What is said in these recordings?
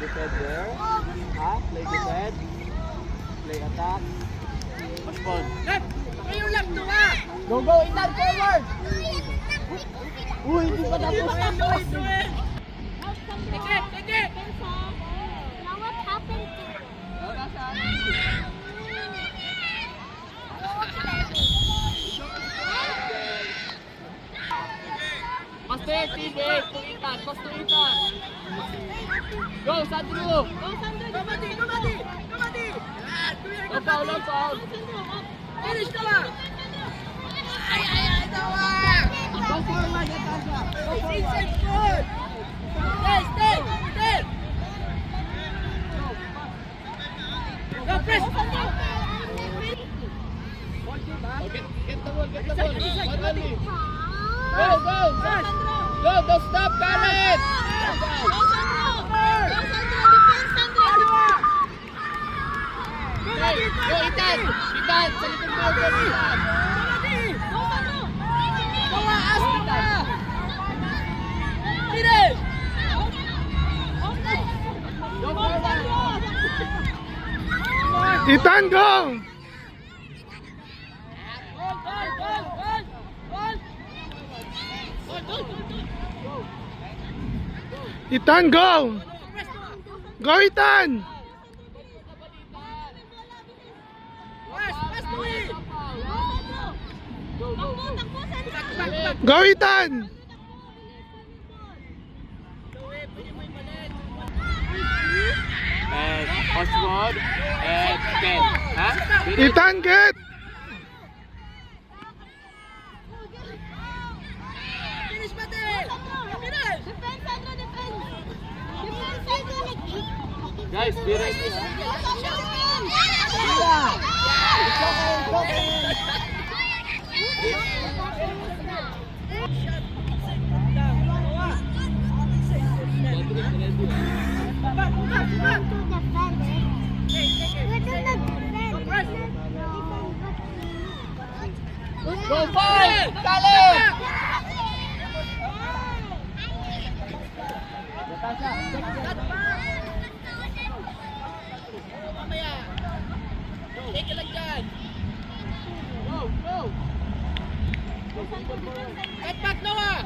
Defend there. Play defend. Play attack. Respond. Left! Kayo left to Go, go! Itan forward! Uy, hindi pa tapos. Take it! Now what happened to Master, team A. Itan. Pass to Itan. Go, Sandro! Go, Mati! Go, foul. Finish na lang! Ay! Tawa! Pass forward, Natasha. Go Inside forward. good! Stay! Go, press! Get the ball. One only. Go, don't stop, Karen! Go, Itan! Sa likod mo, go, Itan! Tawaas na ka! Finish! Go forward! Itan, go! Itan, go! Go, Itan! Go, Itan! And Oswald and Ken. Itan, get! Finish, Mati! Guys, be ready. Go, five! Kale! Take it like that! Go! Cut back, Noah!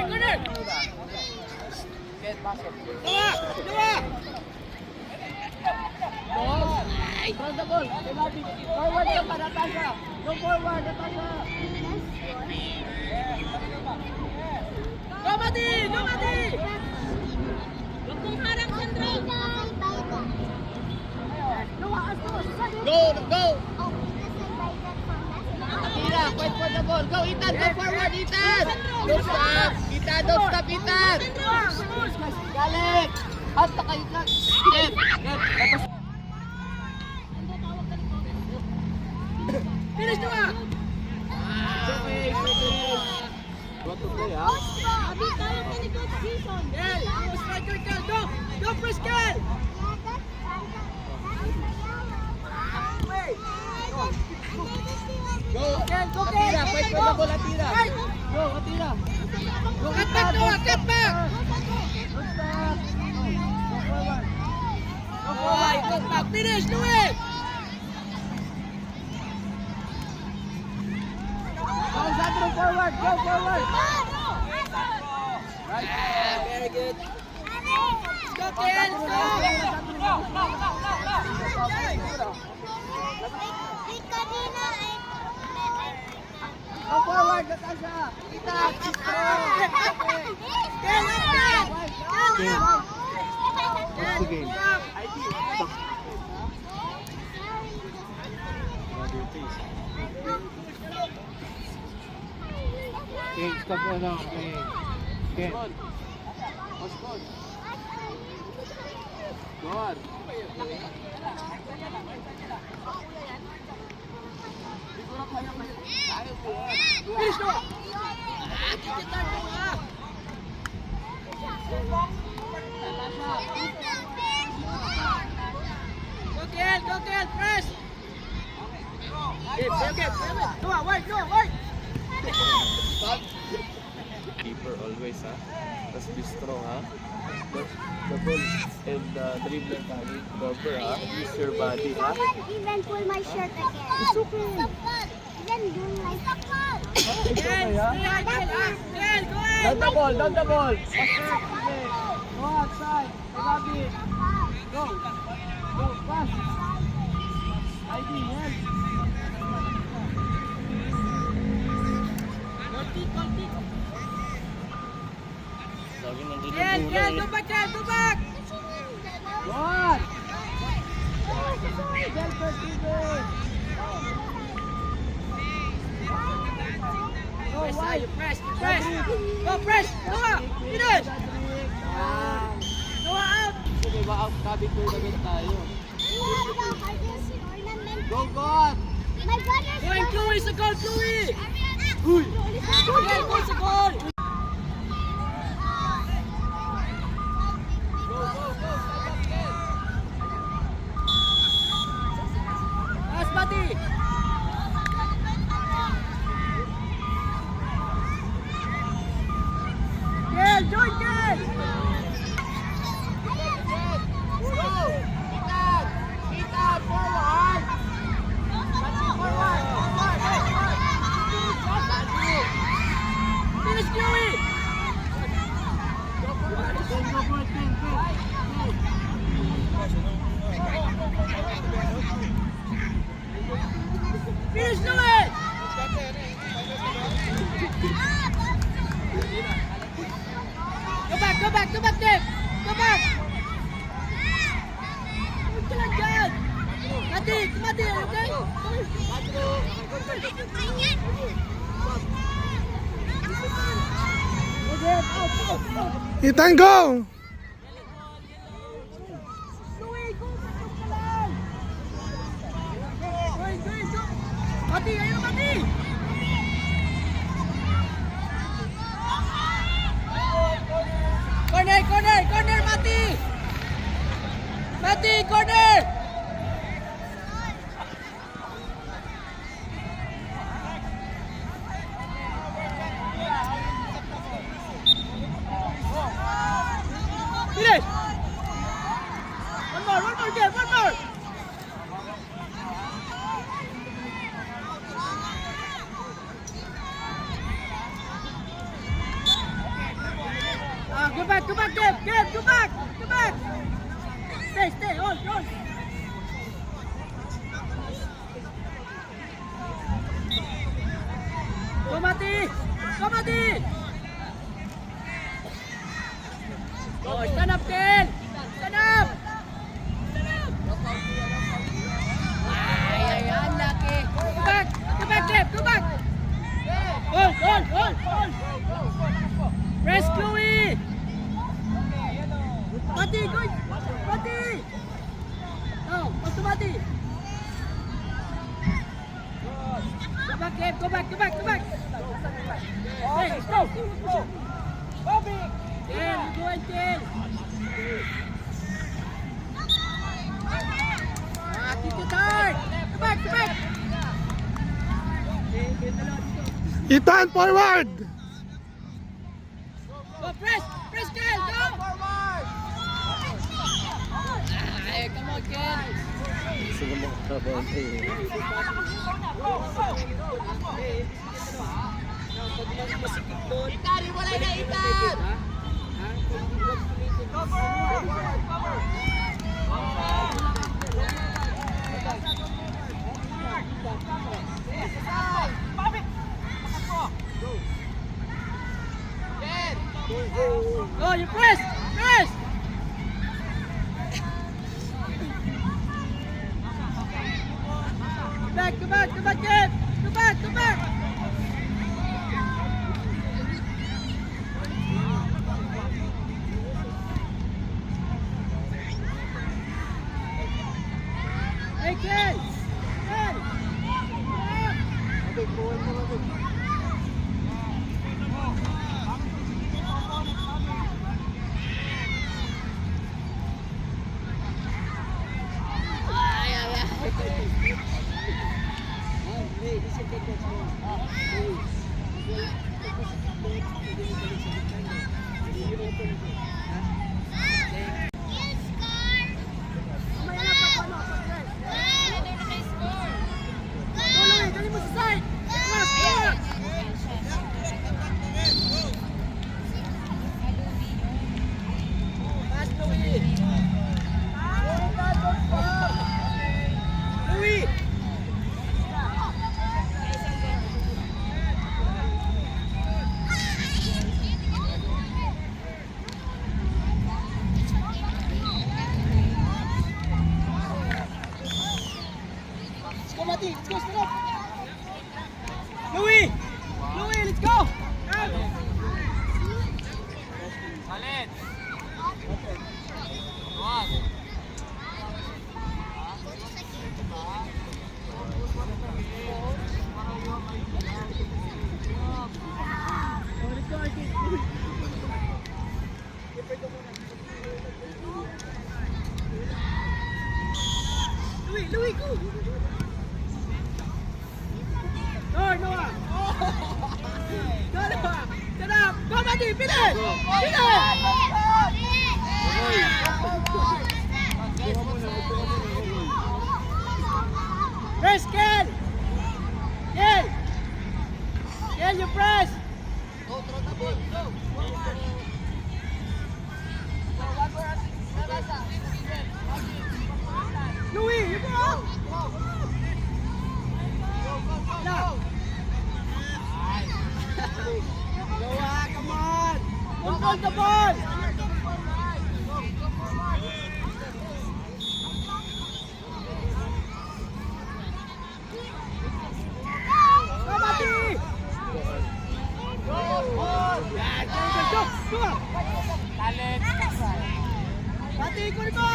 Corner! Noah! Front the ball. Forward ka pa, Natasha. Go forward, Natasha. Go, Mati! Huwag mong harang, Sandro! Go! Atira, fight for the ball. Go, Itan, go forward, Itan. Don't stop, Itan. Galing. Hasta kayo na. Get. Finish, Noah! It's okay. Go to play, ha? Abi, tayo na ni Coach Jason. Kel! Go, striker, Kel! Go, press, Kel! Go, Kel! Atira, fight for the ball, Atira. Go, Atira. Go, Cut back, Noah! Cut back! Cut back! Finish, do it! Go, Sandro, forward. Go forward. Very good. Let's go, Ken. Let's go. Go forward, Natasha. Ethan, Ken, let's go. Sige. Okay, stop mo na. Okay. Okay. Good. Finish Noah. Kita Noah. Go Ken, press. Okay. Noah, wait. Keeper always, ha? Let's be strong, ha? The ball and the dribbler body. Proper, ha? Use your body, ha? Even pull my shirt again. It's okay. Then do my support. Ken, Ken, go ahead. Down the ball. Go outside. Grabe. Go, pass. ID, help. Ken, go back. Good. Help us, Steven. Go Press, wide. you press. Go press. Noah, finish. Noah out. Sige, out. Tabi ko agad tayo. Go, My God. brother's Going, Chloe, sa goal, Chloe. Uy. Ken, go sa goal. Pass, Mati. Ken, join Ken. Ethan, forward. Finish, Chloe. Finish, Noah. Go back, Dave. Go back. Ito lang dyan. Mati, okay? Ethan, go! Mati, ayun, Mati. Corner, Mati. Mati, corner. Finish. One more, Dave, one more. Go back, Dave, go back. Stay, hold. Go, Mati. Oh, stand up, Ken. Stand up. Ay, unlucky. Go back, Dave, go back. Hold. Press, Chloe. Mati, go. Mati. No, pass to Mati. Go back, Dave, go back. Hey, go. Ken, you go and Ken. Keep it hard. Go back. Ethan, forward! Go, press, Ken, go. Ay, come on, Ken. Gusto ko makatrabaho eh. Ethan, wala na, Ethan. Go, you press! Press! Go back, kid! Go back! Hey, kid! Kid! Let's go, stop! Louis, let's go! Salit! Louis, go! Noah! Go, Noah! Get up! Go, Mati! Bilis! Press, Kel! Kel, you press! Go, throw the ball. Go. Louis, you go! Now! Noah, come on! Control the ball! Go, Mati! Go! Salit! Mati, ikut mo!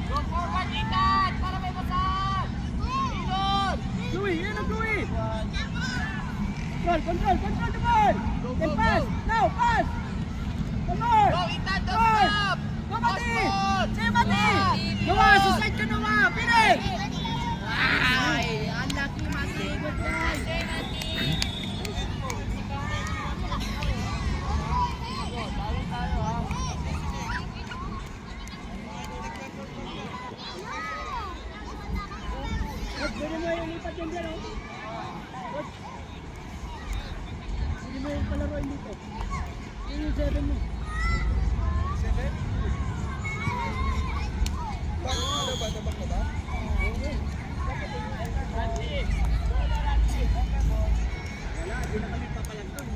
Go forward, Ethan! Para may basahan! Ilon! Louis! Control the ball! Then pass! Now, pass! Come on! Go, Ethan! Don't Pass! stop! Go, Mati! Passport! Sige, Mati! Noah, suside ka, Noah! Finish! Ay! Unlucky, Mati! Good boy! Pwede mo yung lipat yung dyan, oh. Pwede mo yung palaroin dito. Yun yung 7 mo. 7? Tabak na ba? Wala, di na kami papalag doon.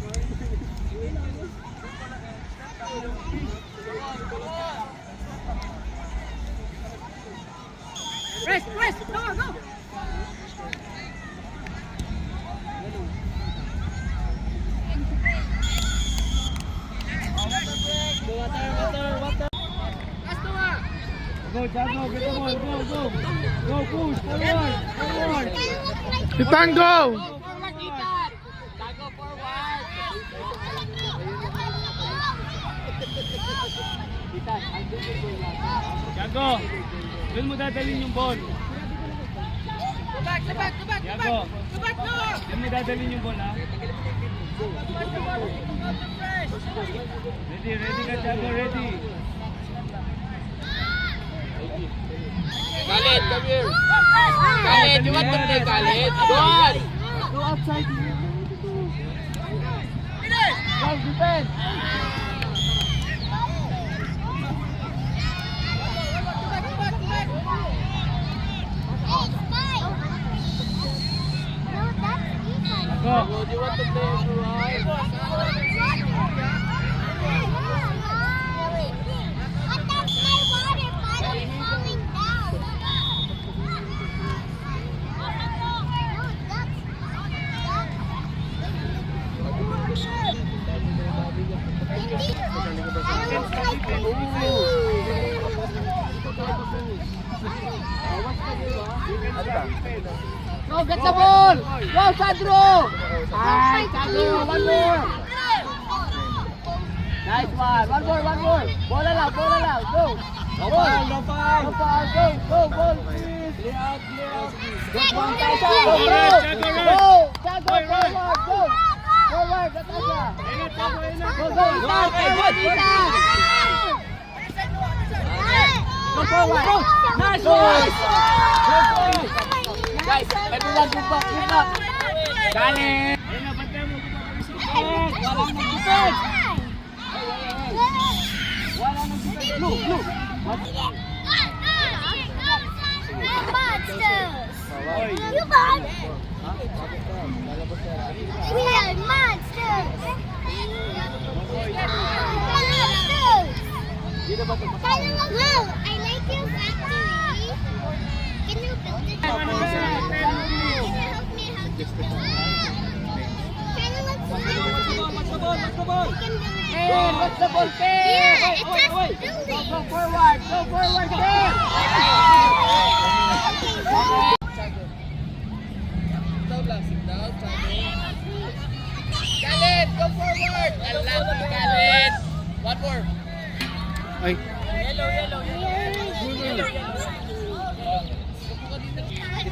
Press! Go! Water. Last Noah. Go, Jago, get the ball, go. Go, push, forward. Ethan, go! Go forward, Ethan! Go forward! Jago, doon mo dadalhin yung ball. Go back, Jago, Noah! doon mo dadalhin yung ball, ha? Ready ka, Jago, ready. Khalid, come here! Khalid, you want to play Khalid? Go on! outside. Go, defense. Go. Do you want to play everyone? Go, get the ball. Go, Sandro. Ay, Sandro, one more. Nice one. One more. Bola lang. Go. No foul, no foul. Go, ball, please. Clear out. Go, Natasha. Go, Go, bro. Chago, Go, Chago, forward. Go. Forward, Natasha. Go, Ethan. Go forward. Nice one. Guys, Everyone, go back. Galing. Ayun na, bantay mo. Walang mag-defense. Walang mag-defense. Blue. Monsters! Oy. You bad? We are monsters! Well, I like your factory. Can you build it? Can you help me help you? Can you What's the ball? Ken, what's the ball, Ken? Yeah, it's just building. Go forward, Ken. Galit, go forward. Alam mo, Galit. One more. Ay.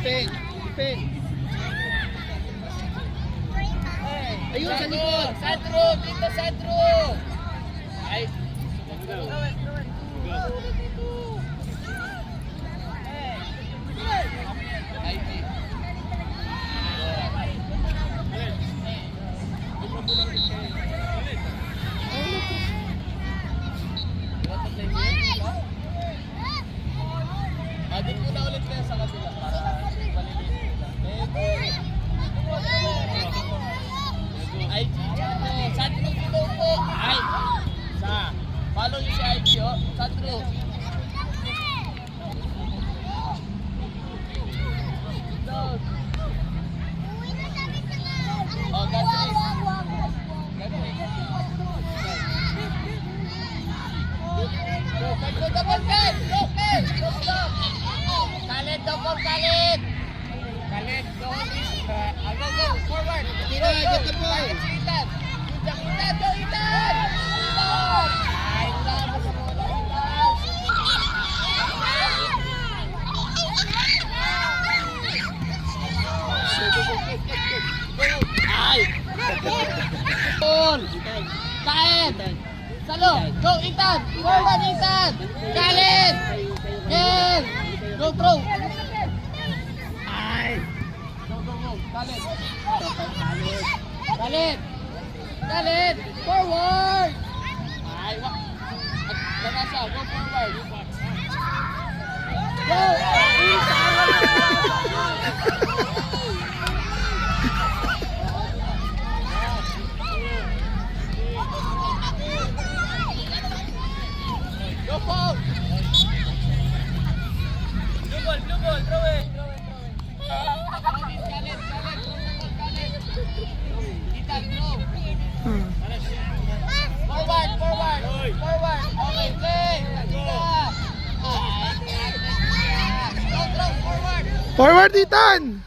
Defend. Ayun, sa likod. Sandro. Ay. Agad ko na ulit kayo sa kabila para maliliit. Ay, Sandro dito po. Ay, follow niyo si IG, oh. Sandro. Oh, Gatri. Go, double Ken. Go, Ken. Go, stop. Galit, double Galit. Galit, go. Go, forward. Tira, get the ball. Ethan. Go, Ethan. Ay, wala mo sa bola, Ay. Ball. Kain. Salo. Go, Ethan. Forward, Ethan. Galit. Ken. Go, throw. Ay. Go. Galit. Forward. Ay, wak. Natasha, go forward. Go. Go, Paul. Blue ball, throw it. Galit. Ethan, throw. Forward. Okay, play. Go, throw, forward. Forward, Ethan!